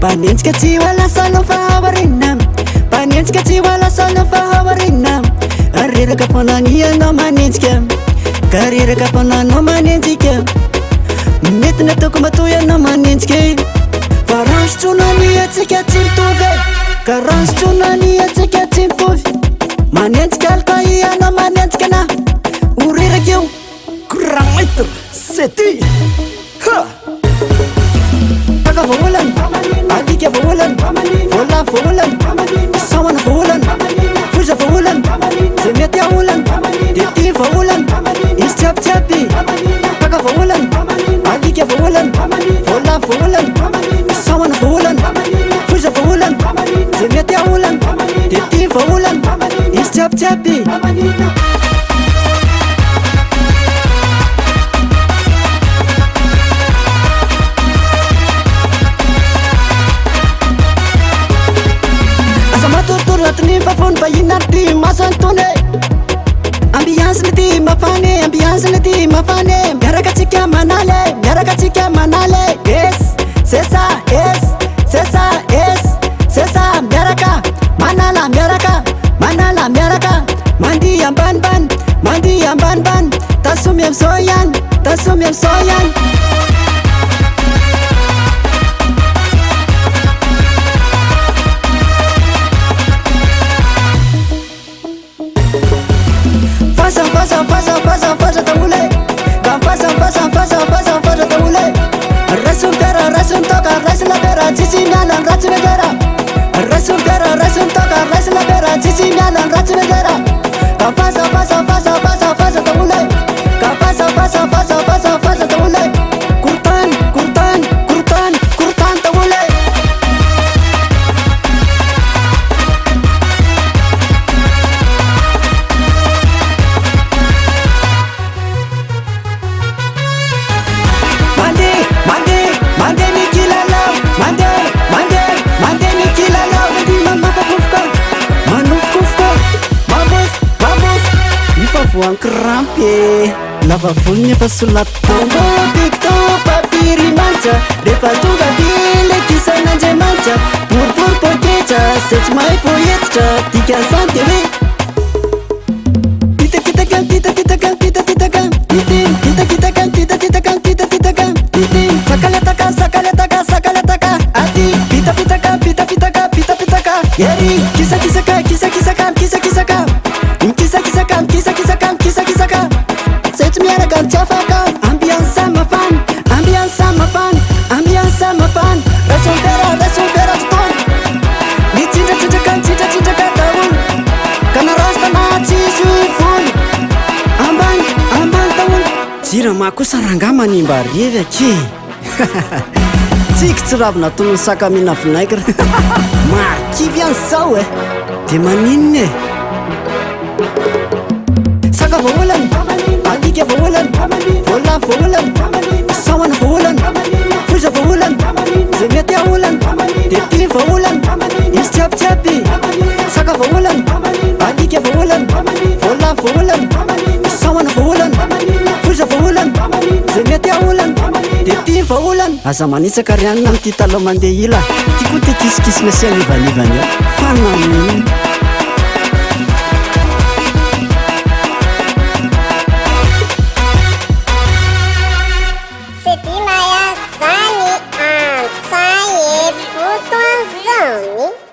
Panentsika tsy hoalasanao fahavarina, panentsika tsy hoalasanao fahavarina. Areraka fanagnianao manentsika, ka reraka fananao manentsika. Mety nataoko matoy anao manentsika, fa ransotsonany atsika tsy mitovy, ka ransotsonany atsika tsy mitovy. Manentsika alika ianao manentsika na oreraka eo. Grand maître SEDDY. Taka vahaolana, alika vahaolana, vola vahaolana, samana vahaolana, foza vahaolana, zay mety aolana, dia tia vahaolana, izy tsiabitsiaby. Taka vahaolana, alika vahaolana, vola vahaolana, samana vahaolana, foza vahaolana, zay mety aolana, dia tia vahaolana, izy tsiabitsiaby. Fafon vahiny maso antony, ambiance nety mafane, ambiance nety mafane. Miaraka atsika manale, miaraka atsika manale. Yes, c'est ça, yes, c'est ça, yes, c'est ça. Miaraka manala, miaraka manala, miaraka mandi ambanimbany, mandi ambanimbany. Tasome am'zao ihany, tasome am'zao ihany. Fasa taule, fasa taule. Rasun tera, rasun toka, rasun la bera, sisi nyalan, rasun negera. Rasun tera, rasun toka, rasun la bera, sisi nyalan, rasun negera. Fasa taule, fasa taule. Kurtan taule. Voan krampy, lava volony efa solatombo. Tiktok papiry mantsa, rehefa tonga vily kisan'Andriamanitra. Boribory poketra, zay tsy mahay vo etitra, dikany zany dia hoe pitakitakan, pitakitakan, pitakitakan, titin, pitakitakan, pitakitakan, pitakitakan, titin. Sakaletaka, sakaletaka, sakaletaka, ati pitapitaka, pitapitaka, pitapitaka. Yeri, kisakisaka, kisakisaka, kisakisaka. Kisakisaka, kisakisaka, kisakisaka. Sets miaraka mitsafaka. Ambiance mafana, ambiance mafana, ambiance mafana. Rason vera totoana. Mitsindratsindraka daholo, ka narastana tsisy voly. Ambany daholo. Jirama kosa ranga manimba revy ake. Tsika tsy ravina toy ny sakamina vinaigre. Marikivy an'izao e, dia maninona e. Saka vahaolana, alika vahaolana, vola vahaolana, samana vahaolana, foza vahaolana, zay mety aolana, dia tia vahaolana, izy tsiabitsiaby. Saka vahaolana, alika vahaolana, vola vahaolana, samana vahaolana, foza vahaolana, zay mety aolana, dia tia vahaolana. Aza manitsaka rianina amin'ity taloha mandeha ila, ty koa ty kisikisina sy anivanivany eo. Fanaminy SEDDY Maya Sani, Ansaye, Putuanzani.